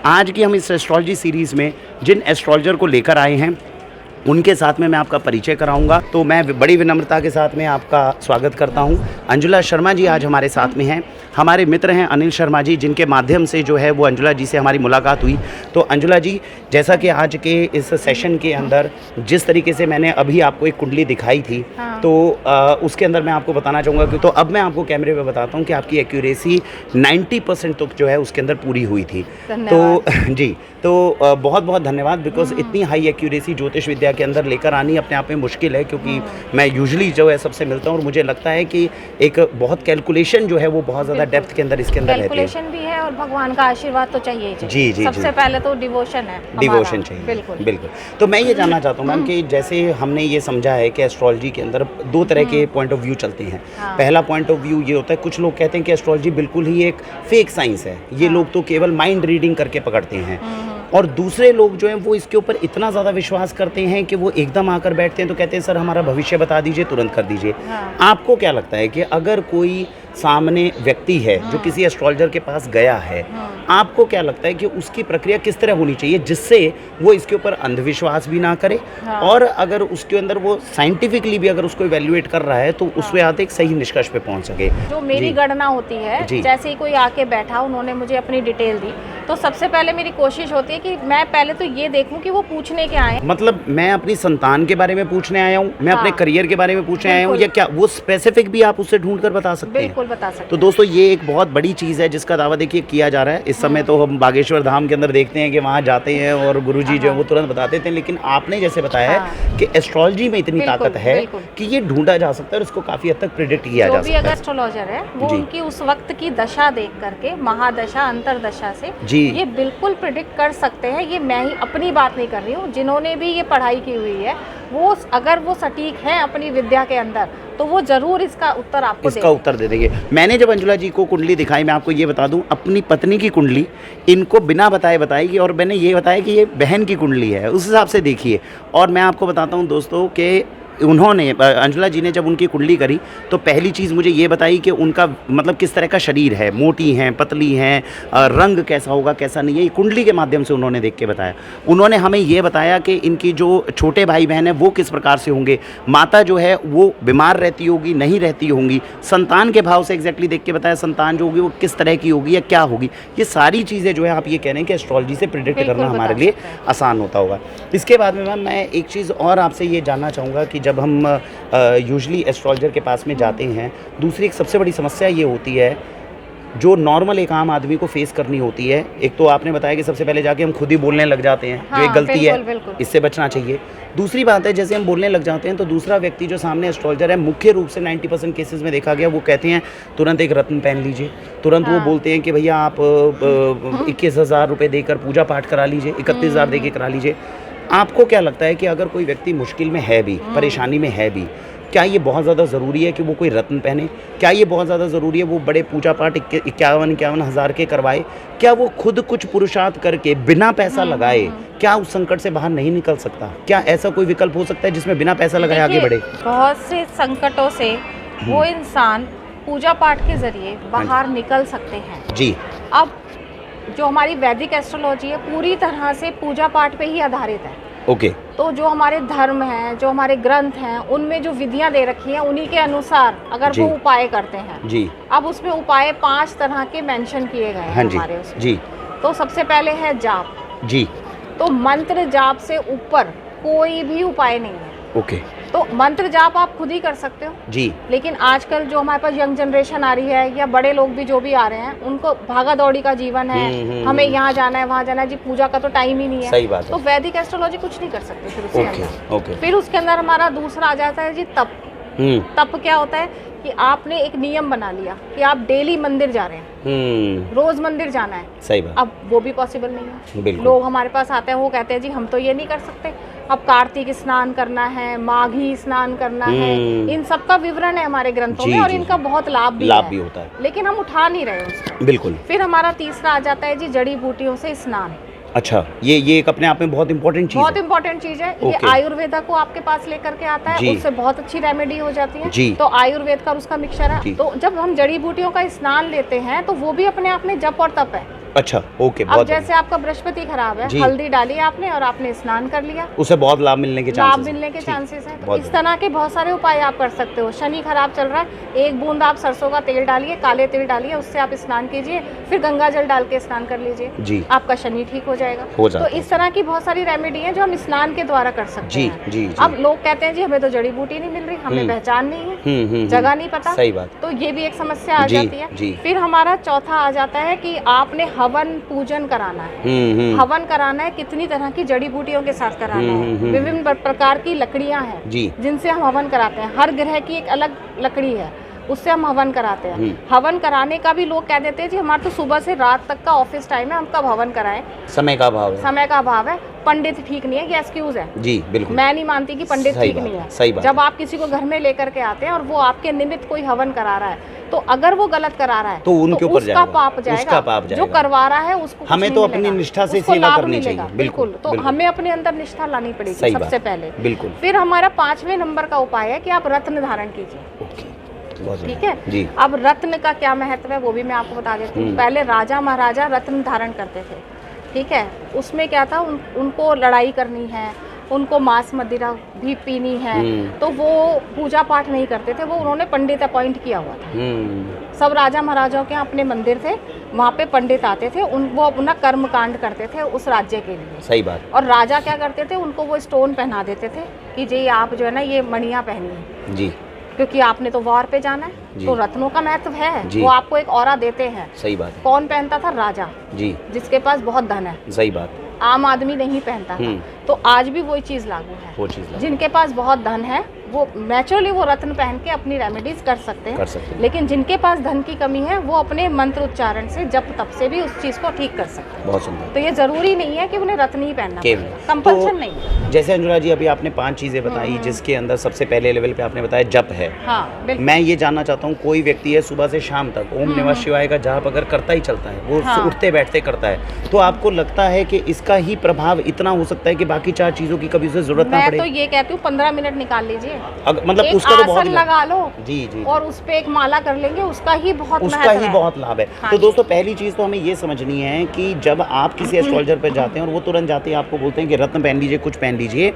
आज की हम इस एस्ट्रोलॉजी सीरीज़ में जिन एस्ट्रोलॉजर को लेकर आए हैं उनके साथ में मैं आपका परिचय कराऊंगा। तो मैं बड़ी विनम्रता के साथ में आपका स्वागत करता हूं। अंजुला शर्मा जी आज हमारे साथ में हैं। हमारे मित्र हैं अनिल शर्मा जी, जिनके माध्यम से जो है वो अंजुला जी से हमारी मुलाकात हुई। तो अंजुला जी, जैसा कि आज के इस सेशन के अंदर जिस तरीके से मैंने अभी आपको एक कुंडली दिखाई थी, हाँ। तो उसके अंदर मैं आपको बताना चाहूँगा कि तो अब मैं आपको कैमरे पे बताता हूँ कि आपकी एक्यूरेसी 90% तक जो है उसके अंदर पूरी हुई थी। तो जी, तो बहुत बहुत धन्यवाद, बिकॉज इतनी हाई एक्यूरेसी ज्योतिष विद्या के अंदर लेकर आनी अपने आप में मुश्किल है, क्योंकि मैं यूजुअली जो है सबसे मिलता हूँ और मुझे लगता है कि एक बहुत कैलकुलेशन जो है वो बहुत ज़्यादा डेप्थ के अंदर इसके अंदर रहती है। कैलकुलेशन भी है और भगवान का आशीर्वाद तो चाहिए ही चाहिए। जी, सबसे पहले तो डिवोशन है, डिवोशन चाहिए। बिल्कुल बिल्कुल। तो मैं ये जानना चाहता हूँ मैम कि जैसे हमने ये समझा है कि एस्ट्रोलॉजी के अंदर दो तरह के पॉइंट ऑफ व्यू चलते हैं। हाँ। पहला पॉइंट ऑफ व्यू ये होता है, कुछ लोग कहते हैं कि एस्ट्रोलॉजी बिल्कुल ही एक फेक साइंस है, ये लोग तो केवल माइंड रीडिंग करके पकड़ते हैं। और दूसरे लोग जो हैं वो इसके ऊपर इतना ज़्यादा विश्वास करते हैं कि वो एकदम आकर बैठते हैं तो कहते हैं सर हमारा भविष्य बता दीजिए, तुरंत कर दीजिए। हाँ। आपको क्या लगता है कि अगर कोई सामने व्यक्ति है जो किसी एस्ट्रोलॉजर के पास गया है, आपको क्या लगता है कि उसकी प्रक्रिया किस तरह होनी चाहिए जिससे वो इसके ऊपर अंधविश्वास भी ना करे, हाँ। और अगर उसके अंदर वो साइंटिफिकली भी अगर उसको इवैल्यूएट कर रहा है तो उसमें आते एक सही निष्कर्ष पे पहुंच सके? जो मेरी जी। गणना होती है, जी। जैसे ही कोई आके बैठा, उन्होंने मुझे अपनी डिटेल दी, तो सबसे पहले मेरी कोशिश होती है कि मैं पहले तो ये देखूं कि वो पूछने क्या आए। मतलब मैं अपनी संतान के बारे में पूछने आया हूँ, मैं अपने हाँ। करियर के बारे में पूछने आया हूँ, बिल्कुल। या क्या वो स्पेसिफिक भी आप उससे ढूंढ कर बता सकते हैं? बिल्कुल बता सकते तो दोस्तों ये एक बहुत बड़ी चीज़ है जिसका दावा देखिए किया जा रहा है इस समय। तो हम बागेश्वर धाम के अंदर देखते हैं कि वहाँ जाते हैं और गुरुजी जो है वो तुरंत बता देते हैं, लेकिन आपने जैसे बताया है हाँ। कि एस्ट्रोलॉजी में इतनी बिल्कुल, ताकत है बिल्कुल। कि ये ढूंढा जा सकता है और इसको काफ़ी हद तक प्रिडिक्ट किया जा जो भी सकता अगर है। एस्ट्रोलॉजर है वो जी। उनकी उस वक्त की दशा देख करके, महादशा अंतरदशा से जी। ये बिल्कुल प्रिडिक्ट कर सकते हैं। ये मैं ही अपनी बात नहीं कर रही हूँ, जिन्होंने भी ये पढ़ाई की हुई है वो अगर वो सटीक हैं अपनी विद्या के अंदर तो वो जरूर इसका उत्तर आपको इसका उत्तर दे देंगे। मैंने जब अंजुला जी को कुंडली दिखाई, मैं आपको ये बता दूं, अपनी पत्नी की कुंडली इनको बिना बताए बताएगी और मैंने ये बताया कि ये बहन की कुंडली है, उस हिसाब से देखिए। और मैं आपको बताता हूं दोस्तों कि उन्होंने अंजुला जी ने जब उनकी कुंडली करी तो पहली चीज़ मुझे ये बताई कि उनका मतलब किस तरह का शरीर है, मोटी हैं, पतली हैं, रंग कैसा होगा कैसा नहीं है, ये कुंडली के माध्यम से उन्होंने देख के बताया। उन्होंने हमें ये बताया कि इनकी जो छोटे भाई बहन है वो किस प्रकार से होंगे, माता जो है वो बीमार रहती होगी नहीं रहती होंगी, संतान के भाव से एग्जैक्टली देख के बताया संतान जो होगी वो किस तरह की होगी या क्या होगी। ये सारी चीज़ें जो है आप ये कह रहे हैं कि एस्ट्रोलॉजी से प्रिडिक्ट करना हमारे लिए आसान होता होगा। इसके बाद में मैम मैं एक चीज़ और आपसे ये जानना चाहूँगा कि जब हम यूजुअली एस्ट्रोलॉजर के पास में जाते हैं, दूसरी एक सबसे बड़ी समस्या ये होती है जो नॉर्मल एक आम आदमी को फेस करनी होती है। एक तो आपने बताया कि सबसे पहले जाके हम खुद ही बोलने लग जाते हैं, जो एक गलती है, बिल्कुल। इससे बचना चाहिए। दूसरी बात है जैसे हम बोलने लग जाते हैं तो दूसरा व्यक्ति जो सामने एस्ट्रोलॉजर है, मुख्य रूप से 90% केसेस में देखा गया वो कहते हैं तुरंत एक रत्न पहन लीजिए, तुरंत वो बोलते हैं कि भैया आप 21,000 रुपये देकर पूजा पाठ करा लीजिए, 31,000 देकर करा लीजिए। आपको क्या लगता है कि अगर कोई व्यक्ति मुश्किल में है भी, परेशानी में है भी, क्या ये बहुत ज़्यादा ज़रूरी है कि वो कोई रत्न पहने? क्या ये बहुत ज़्यादा ज़रूरी है वो बड़े पूजा पाठ 51 हज़ार के करवाए? क्या वो खुद कुछ पुरुषार्थ करके बिना पैसा लगाए क्या उस संकट से बाहर नहीं निकल सकता? क्या ऐसा कोई विकल्प हो सकता है जिसमें बिना पैसा लगाए आगे बढ़े? बहुत से संकटों से वो इंसान पूजा पाठ के जरिए बाहर निकल सकते हैं। जी। अब जो हमारी वैदिक एस्ट्रोलॉजी है पूरी तरह से पूजा पाठ पे ही आधारित है। ओके। तो जो हमारे धर्म हैं, जो हमारे ग्रंथ हैं, उनमें जो विधियां दे रखी हैं उन्हीं के अनुसार अगर जी। वो उपाय करते हैं। जी। अब उसमें उपाय 5 तरह के मेंशन किए गए हैं हाँ जी। हमारे उसमें। जी। तो सबसे पहले है जाप। जी। तो मंत्र जाप से ऊपर कोई भी उपाय नहीं है। ओके। तो मंत्र जाप आप खुद ही कर सकते हो। जी। लेकिन आजकल जो हमारे पास यंग जनरेशन आ रही है या बड़े लोग भी जो भी आ रहे हैं, उनको भागा दौड़ी का जीवन है, हमें यहाँ जाना है वहाँ जाना है जी, पूजा का तो टाइम ही नहीं है। सही बात है। तो वैदिक एस्ट्रोलॉजी कुछ नहीं कर सकते फिर उसके अंदर। ओके। फिर उसके अंदर हमारा दूसरा आ जाता है जी तप। तप क्या होता है कि आपने एक नियम बना लिया कि आप डेली मंदिर जा रहे हैं, रोज मंदिर जाना है। सही बात। अब वो भी पॉसिबल नहीं है। बिल्कुल। लोग हमारे पास आते हैं वो कहते हैं जी हम तो ये नहीं कर सकते, अब कार्तिक स्नान करना है, माघी स्नान करना है, इन सब का विवरण है हमारे ग्रंथों में और इनका बहुत लाभ भी होता है, लेकिन हम उठा नहीं रहे उसको। बिल्कुल। फिर हमारा तीसरा आ जाता है जी जड़ी बूटियों से स्नान। अच्छा, ये एक अपने आप में बहुत इंपॉर्टेंट चीज़ है। बहुत इंपॉर्टेंट चीज़ है। ये आयुर्वेदा को आपके पास लेकर के आता है, उससे बहुत अच्छी रेमेडी हो जाती है जी। तो आयुर्वेद का उसका मिक्सचर है। तो जब हम जड़ी बूटियों का स्नान लेते हैं तो वो भी अपने आप में जप और तप है। अच्छा, ओके, अब बहुत जैसे आपका बृहस्पति खराब है, जी। हल्दी डाली आपने और आपने स्नान कर लिया, उससे बहुत लाभ मिलने के लाभ चांसेस मिलने के ठीक, चांसेस हैं। तो बहुत इस तरह के बहुत सारे उपाय आप कर सकते हो। शनि खराब चल रहा है, एक बूंद आप सरसों का तेल डालिए, काले तिल डालिए, उससे आप स्नान कीजिए, फिर गंगा जल डाल के स्नान कर लीजिए, जी, आपका शनि ठीक हो जाएगा। हो जाता तो इस तरह की बहुत सारी रेमेडी है जो हम स्नान के द्वारा कर सकते जी, हैं। जी, जी। अब लोग कहते हैं जी हमें तो जड़ी बूटी नहीं मिल रही, हमें पहचान नहीं है, जगह नहीं पता, सही बात, तो ये भी एक समस्या आ जी, जाती है। जी। फिर हमारा चौथा आ जाता है कि आपने हवन पूजन कराना है। हवन कराना है, कितनी तरह की जड़ी बूटियों के साथ कराना है, विभिन्न प्रकार की लकड़ियां हैं जी, जिनसे हम हवन कराते हैं। हर ग्रह की एक अलग लकड़ी है, उससे हम हवन कराते हैं। हवन कराने का भी लोग कह देते हैं जी हमारा तो सुबह से रात तक का ऑफिस टाइम है, हम कब हवन कराएं, समय का अभाव है, समय का अभाव है, पंडित ठीक नहीं है, ये एक्सक्यूज है। जी, बिल्कुल, मैं नहीं मानती कि पंडित सही ठीक बात, नहीं है। सही बात जब आप किसी को घर में लेकर के आते हैं और वो आपके निमित्त कोई हवन करा रहा है, तो अगर वो गलत करा रहा है तो उनके ऊपर उसका पाप जाएगा, उसका पाप जाएगा। जो करवा रहा है उसको कुछ हमें नहीं तो अपनी मिलेगा, निष्ठा से उसको सेवा लाभ करनी मिलेगा। चाहिए, बिल्कुल, तो बिल्कुल। हमें अपने अंदर निष्ठा लानी पड़ेगी सही सबसे बात, पहले। बिल्कुल। फिर हमारा 5वें नंबर का उपाय है कि आप रत्न धारण कीजिए। ओके, बहुत ठीक बढ़िया। है जी, अब रत्न का क्या महत्व है वो भी मैं आपको बता देती हूँ। पहले राजा महाराजा रत्न धारण करते थे, ठीक है, उसमें क्या था, उनको लड़ाई करनी है, उनको मांस मदिरा भी पीनी है, तो वो पूजा पाठ नहीं करते थे, वो उन्होंने पंडित अपॉइंट किया हुआ था। सब राजा महाराजाओं के यहाँ अपने मंदिर थे, वहाँ पे पंडित आते थे, वो अपना कर्म कांड करते थे उस राज्य के लिए। सही बात, और राजा क्या करते थे, उनको वो स्टोन पहना देते थे कि जी आप जो है ना ये मणियाँ पहनिए, जी, क्योंकि आपने तो वॉर पे जाना है। जी। तो रत्नों का महत्व है, जी। वो आपको एक ऑरा देते हैं। सही बात है, कौन पहनता था? राजा, जी, जिसके पास बहुत धन है। सही बात, आम आदमी नहीं पहनता था। तो आज भी वही चीज़ लागू है, वो चीज़ लागू। जिनके पास बहुत धन है वो नेचुरली वो रत्न पहन के अपनी रेमेडीज कर सकते हैं, लेकिन जिनके पास धन की कमी है वो अपने मंत्र उच्चारण से जप तप से भी उस चीज़ को ठीक कर सकते हैं। बहुत सुंदर। तो ये जरूरी नहीं है कि उन्हें रत्न ही पहनना केवल। पड़ेगा, कंपल्सन तो नहीं है। जैसे अंजुला जी अभी आपने 5 चीज़ें बताई जिसके अंदर सबसे पहले लेवल पे आपने बताया जप है। हाँ बिल्कुल। मैं ये जानना चाहता हूँ, कोई व्यक्ति है सुबह से शाम तक ओम नमः शिवाय का जाप अगर करता ही चलता है, वो हाँ। उठते बैठते करता है, तो आपको लगता है कि इसका ही प्रभाव इतना हो सकता है कि बाकी 4 चीज़ों की कभी उसे जरूरत ना मैं पड़े? तो ये कहती हूँ 15 मिनट निकाल लीजिए, मतलब एक उसका तो बहुत आसन लगा लो, जी, जी, और उस पे एक माला कर लेंगे, उसका ही बहुत उसका महत्व ही है। बहुत लाभ है। हाँ तो जी। दोस्तों पहली चीज़ तो हमें ये समझनी है कि जब आप किसी एस्ट्रोलॉजर पर जाते हैं और वो तुरंत जाते हैं आपको बोलते हैं कि रत्न पहन लीजिए, कुछ पहन लीजिए,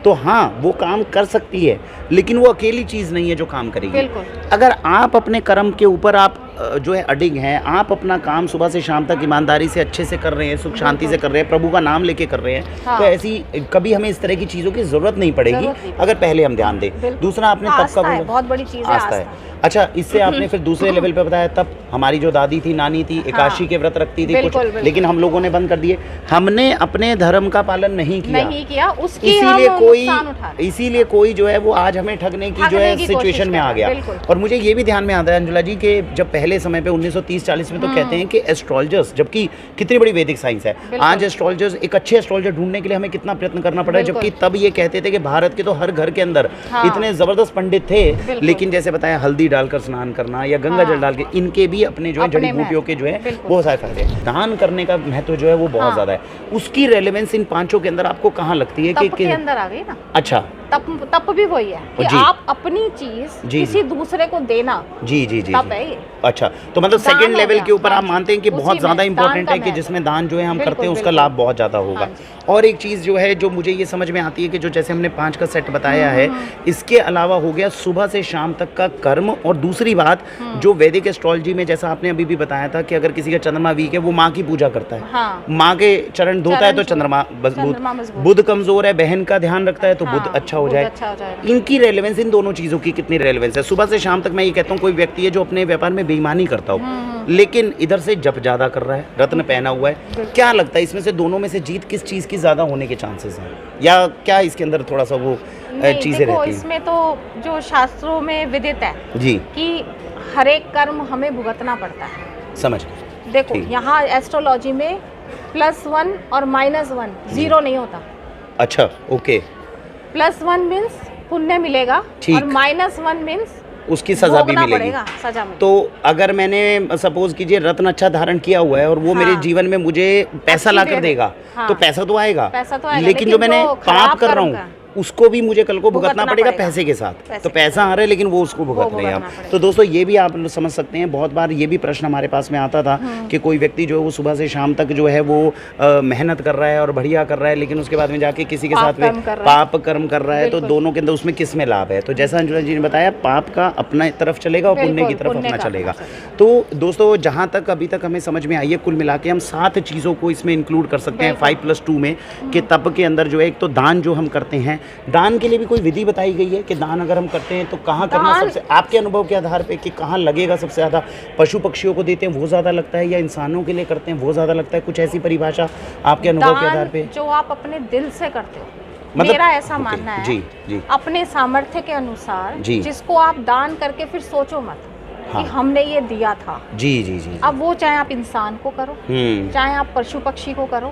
तो हाँ वो काम कर सकती है, लेकिन वो अकेली चीज़ नहीं है जो काम करेगी। बिल्कुल। अगर आप अपने कर्म के ऊपर आप जो है अडिग हैं, आप अपना काम सुबह से शाम तक ईमानदारी से अच्छे से कर रहे हैं, सुख शांति से कर रहे हैं, प्रभु का नाम लेके कर रहे हैं, हाँ। तो ऐसी कभी हमें इस तरह की चीज़ों की ज़रूरत नहीं पड़ेगी जरूरत नहीं अगर पहले हम ध्यान दें। दूसरा आपने तप का आस्था है, बोला, बहुत बड़ी चीज़ है आस्था है। आस्था। अच्छा, इससे आपने फिर दूसरे लेवल पे बताया तब हमारी जो दादी थी, नानी थी, एकादशी के व्रत रखती थी बिल्कुल, कुछ, बिल्कुल। लेकिन हम लोगों ने बंद कर दिए। हमने अपने धर्म का पालन नहीं किया, उसकी इसीलिए हम कोई नुकसान उठा रहे हैं। इसीलिए कोई जो है वो आज हमें ठगने की जो है कोशिश सिचुएशन में कर आ रहा गया। है, बिल्कुल। और मुझे ये भी ध्यान में आता है अंजुला जी कि जब पहले समय पे 1930-40 में तो कहते हैं कि एस्ट्रोलॉजर्स, जबकि कितनी बड़ी वैदिक साइंस है, आज एस्ट्रोलॉजर्स, एक अच्छे एस्ट्रोलॉजर ढूंढने के लिए हमें कितना प्रयत्न करना पड़ा है, जबकि तब ये कहते थे कि भारत के तो हर घर के अंदर इतने जबरदस्त पंडित थे, लेकिन जैसे बताया हल्दी डालकर स्नान करना या गंगा जल डाल के, इनके भी अपने जो है जड़ी बूटियों के जो है बहुत सारे फायदे हैं। दान करने का महत्व जो है वो बहुत ज्यादा है। उसकी रेलेवेंस इन 5 के अंदर आपको कहाँ लगती है? तप के अंदर आ गई ना। अच्छा, तप भी वही है कि आप अपनी चीज किसी दूसरे को देना, जी जी जी, तप है ये। अच्छा, तो मतलब सेकंड लेवल के ऊपर आप मानते हैं कि उसी बहुत ज़्यादा में इंपॉर्टेंट दान है का कि महत्व। जिसमें दान जो है हम बिल्कुल, करते हैं उसका बिल्कुल। लाभ बहुत ज़्यादा होगा। हाँ जी। और एक चीज़ जो है जो मुझे ये समझ में आती है कि जो जैसे हमने 5 का सेट बताया है, इसके अलावा हो गया सुबह से शाम तक का कर्म। और दूसरी बात जो वैदिक एस्ट्रोलॉजी में जैसा आपने अभी भी बताया था कि अगर किसी का चंद्रमा वीक है वो माँ की पूजा करता है, हाँ। माँ के चरण धोता है तो चंद्रमा मजबूत। मजबूत, बुध कमजोर है बहन का ध्यान रखता है तो बुध अच्छा हो जाए। इनकी रेलेवेंस, इन दोनों चीज़ों की कितनी रेलेवेंस है? सुबह से शाम तक मैं ये कहता हूँ कोई व्यक्ति है जो अपने व्यापार में बेईमानी करता हो, लेकिन इधर से जप ज़्यादा कर रहा है, रत्न पहना हुआ है, क्या लगता है इसमें से दोनों में से जीत किस चीज़ की ज़्यादा होने के चांसेस हैं, या क्या इसके अंदर थोड़ा सा वो चीज़ें रहती हैं? इसमें तो जो शास्त्रों में विदित है जी कि हर एक कर्म हमें भुगतना पड़ता है। समझ देखो यहाँ एस्ट्रोलॉजी में +1 और -1 0 नहीं होता। अच्छा, ओके। +1 मीन्स पुण्य मिलेगा और -1 मीन्स उसकी सजा भी मिलेगी। सजा मिलेगी। तो अगर मैंने सपोज कीजिए रत्न अच्छा धारण किया हुआ है और वो मेरे जीवन में मुझे पैसा ला कर देगा, तो पैसा तो आएगा, पैसा तो आएगा, लेकिन जो मैंने पाप कर रहा हूँ उसको भी मुझे कल को भुगतना पड़ेगा पड़ेगा। पैसे के साथ। पैसे तो पैसा आ रहा है लेकिन वो उसको भुगत रहे हैं भुगतना आप। पड़ेगा। तो दोस्तों ये भी आप लोग समझ सकते हैं, बहुत बार ये भी प्रश्न हमारे पास में आता था कि कोई व्यक्ति जो है वो सुबह से शाम तक जो है वो मेहनत कर रहा है और बढ़िया कर रहा है, लेकिन उसके बाद में जाके किसी के साथ में पाप कर्म कर रहा है, तो दोनों के अंदर उसमें किस में लाभ है। तो जैसा अंजुला जी ने बताया, पाप का अपना तरफ चलेगा और पुण्य की तरफ अपना चलेगा। तो दोस्तों जहाँ तक अभी तक हमें समझ में आई है, कुल मिला के हम 7 चीज़ों को इसमें इंक्लूड कर सकते हैं 5+2 में, कि तप के अंदर जो है एक तो दान जो हम करते हैं, दान के लिए भी कोई विधि बताई गई है कि दान अगर हम करते हैं तो कहाँ करना सबसे, आपके अनुभव के आधार पे कि कहाँ लगेगा सबसे ज़्यादा? पशु पक्षियों को देते हैं वो ज़्यादा लगता है या इंसानों के लिए करते हैं वो ज़्यादा लगता है? कुछ ऐसी परिभाषा आपके अनुभव के आधार पे? जो आप अपने दिल से करते हो, मतलब मेरा ऐसा मानना है, जी अपने सामर्थ्य के अनुसार, जिसको आप दान करके फिर सोचो मत कि हमने ये दिया था। जी। अब वो चाहे आप इंसान को करो, चाहे आप पशु पक्षी को करो,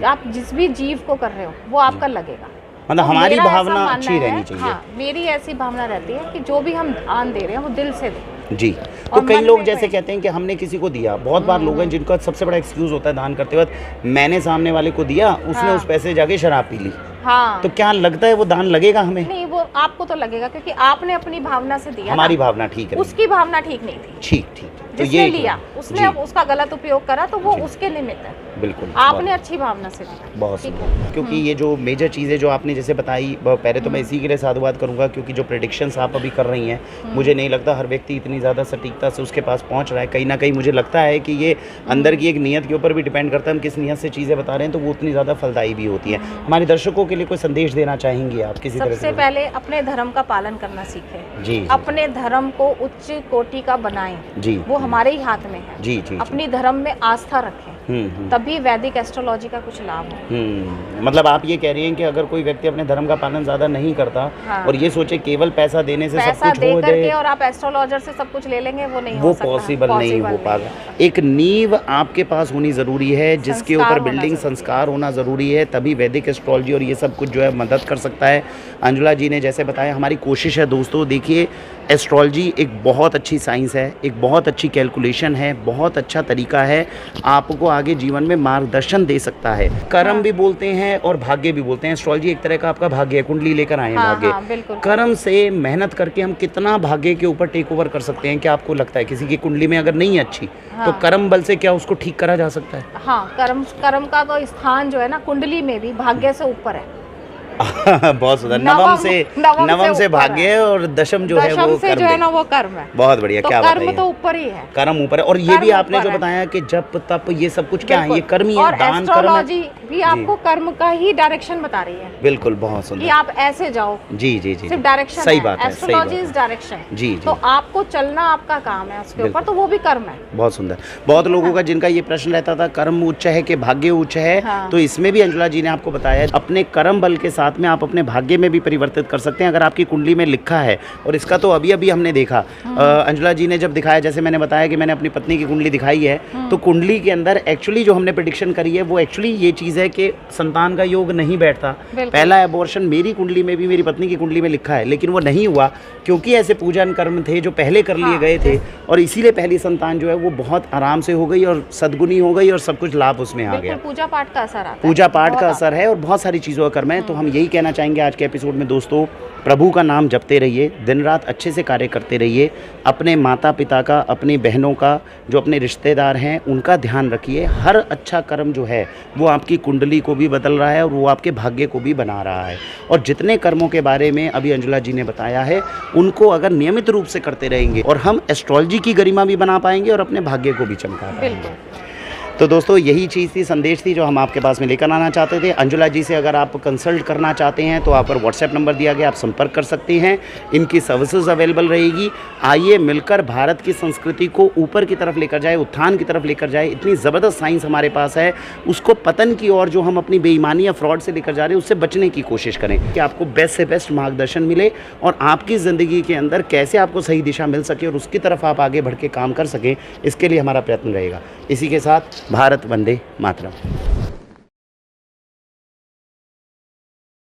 आप जिस भी जीव को कर रहे हो वो आपका लगेगा। मतलब हमारी भावना अच्छी रहनी चाहिए। हाँ, मेरी ऐसी भावना रहती है कि जो भी हम दान दे रहे हैं वो दिल से दें। जी। तो कई लोग जैसे कहते हैं कि हमने किसी को दिया, बहुत बार लोग हैं जिनका सबसे बड़ा एक्सक्यूज होता है दान करते वक्त, मैंने सामने वाले को दिया, उसने उस पैसे जाके शराब पी ली। हाँ, तो क्या लगता है वो दान लगेगा हमें? नहीं, वो आपको तो लगेगा क्योंकि आपने अपनी भावना से दिया। हमारी भावना ठीक है, उसकी भावना ठीक नहीं थी। ठीक। तो जिसने लिया उसने अब उसका गलत उपयोग करा तो वो उसके निमित्त है। बिल्कुल, आपने अच्छी भावना से दिया। बहुत क्योंकि ये जो मेजर चीज़ें जो आपने जैसे बताई, पहले तो मैं इसी के लिए साधुवाद करूंगा क्योंकि जो प्रेडिक्शंस आप अभी कर रही हैं, मुझे नहीं लगता हर व्यक्ति इतनी ज़्यादा सटीकता से उसके पास पहुंच रहा है। कहीं ना कहीं मुझे लगता है कि ये अंदर की एक नीयत के ऊपर भी डिपेंड करता है, हम किस नीयत से चीज़ें बता रहे हैं तो वो उतनी ज़्यादा फलदायी भी होती है। हमारे दर्शकों के लिए कोई संदेश देना चाहेंगे आप किसी तरह से? सबसे पहले अपने धर्म का पालन करना सीखें। जी। अपने धर्म को उच्च कोटि का बनाएं। जी। वो हमारे ही हाथ में है। जी। अपनी धर्म में आस्था रखें, तभी वैदिक एस्ट्रोलॉजी का कुछ लाभ हो। मतलब आप ये कह रही हैं कि अगर कोई व्यक्ति अपने धर्म का पालन ज्यादा नहीं करता और ये सोचे केवल पैसा देने से सब कुछ हो जाए और आप एस्ट्रोलॉजर से सब कुछ ले लेंगे, वो नहीं वो पॉसिबल नहीं हो पाएगा। एक नींव आपके पास होनी जरूरी है, जिसके ऊपर बिल्डिंग संस्कार होना जरूरी है, तभी वैदिक एस्ट्रोलॉजी और ये सब कुछ जो है मदद कर सकता है। अंजुला जी ने जैसे बताया, हमारी कोशिश है दोस्तों, देखिए एस्ट्रोलॉजी एक बहुत अच्छी साइंस है, एक बहुत अच्छी कैलकुलेशन है, बहुत अच्छा तरीका है, आपको आगे जीवन में मार्गदर्शन दे सकता है। कर्म भी बोलते हैं और भाग्य भी बोलते हैं। एस्ट्रोलॉजी एक तरह का आपका भाग्य है, कुंडली लेकर आए हैं भाग्य। कर्म से मेहनत करके हम कितना भाग्य के ऊपर टेक ओवर कर सकते हैं? क्या आपको लगता है किसी की कुंडली में अगर नहीं अच्छी तो कर्म बल से क्या उसको ठीक करा जा सकता है? हाँ, कर्म का तो स्थान जो है ना कुंडली में भी भाग्य से ऊपर है। बहुत सुंदर। नवम से भाग्य और दशम जो है वो कर्म, जो है ना वो कर्म है। बहुत बढ़िया। तो क्या कर्म तो ऊपर ही है, कर्म ऊपर है। और ये भी आपने जो बताया कि जप तप ये सब कुछ क्या है, ये कर्म ही है, दान कर्म है। भी आपको कर्म का ही डायरेक्शन बता रही है। बिल्कुल, बहुत सुंदर कि आप ऐसे जाओ। जी। सिर्फ डायरेक्शन, सही बात है, एस्ट्रोलॉजी इज डायरेक्शन। जी। तो आपको चलना आपका काम है उसके ऊपर, तो वो भी कर्म है। बहुत सुंदर। बहुत लोगों का जिनका ये प्रश्न रहता था कर्म उच्च है कि भाग्य उच्च है, तो इसमें भी अंजुला जी ने आपको बताया अपने कर्म बल के साथ में आप अपने भाग्य में भी परिवर्तित कर सकते हैं अगर आपकी कुंडली में लिखा है। और इसका तो अभी हमने देखा, अंजुला जी ने जब दिखाया, जैसे मैंने बताया कि मैंने अपनी पत्नी की कुंडली दिखाई है, तो कुंडली के अंदर एक्चुअली जो हमने प्रेडिक्शन करी है वो एक्चुअली ये चीज़ है कि संतान का योग नहीं बैठता। पहला एबॉर्शन मेरी कुंडली में भी, मेरी पत्नी की कुंडली में लिखा है, लेकिन वो नहीं हुआ क्योंकि ऐसे पूजन कर्म थे जो पहले कर लिए गए थे, और इसीलिए पहली संतान जो है वो बहुत आराम से हो गई और सद्गुनी हो गई और सब कुछ लाभ उसमें आ गया। पूजा पाठ का असर आता है, पूजा पाठ का असर है और बहुत सारी चीज़ों का कर्म है। तो हम यही कहना चाहेंगे आज के एपिसोड में दोस्तों, प्रभु का नाम जपते रहिए, दिन रात अच्छे से कार्य करते रहिए, अपने माता पिता का, अपनी बहनों का, जो अपने रिश्तेदार हैं उनका ध्यान रखिए। हर अच्छा कर्म जो है वो आपकी कुंडली को भी बदल रहा है और वो आपके भाग्य को भी बना रहा है। और जितने कर्मों के बारे में अभी अंजुला जी ने बताया है उनको अगर नियमित रूप से करते रहेंगे और हम एस्ट्रोलॉजी की गरिमा भी बना पाएंगे और अपने भाग्य को भी चमका पाएंगे। तो दोस्तों यही चीज़ थी, संदेश थी जो हम आपके पास में लेकर आना चाहते थे। अंजुला जी से अगर आप कंसल्ट करना चाहते हैं तो आप पर व्हाट्सएप नंबर दिया गया, आप संपर्क कर सकते हैं। इनकी सर्विसेज अवेलेबल रहेगी। आइए मिलकर भारत की संस्कृति को ऊपर की तरफ लेकर जाए, उत्थान की तरफ लेकर जाए। इतनी ज़बरदस्त साइंस हमारे पास है, उसको पतन की ओर जो हम अपनी बेईमानी या फ्रॉड से लेकर जा रहे हैं उससे बचने की कोशिश करें कि आपको बेस्ट से बेस्ट मार्गदर्शन मिले और आपकी ज़िंदगी के अंदर कैसे आपको सही दिशा मिल सके और उसकी तरफ आप आगे बढ़ के काम कर सकें, इसके लिए हमारा प्रयत्न रहेगा। इसी के साथ भारत वंदे मातरम।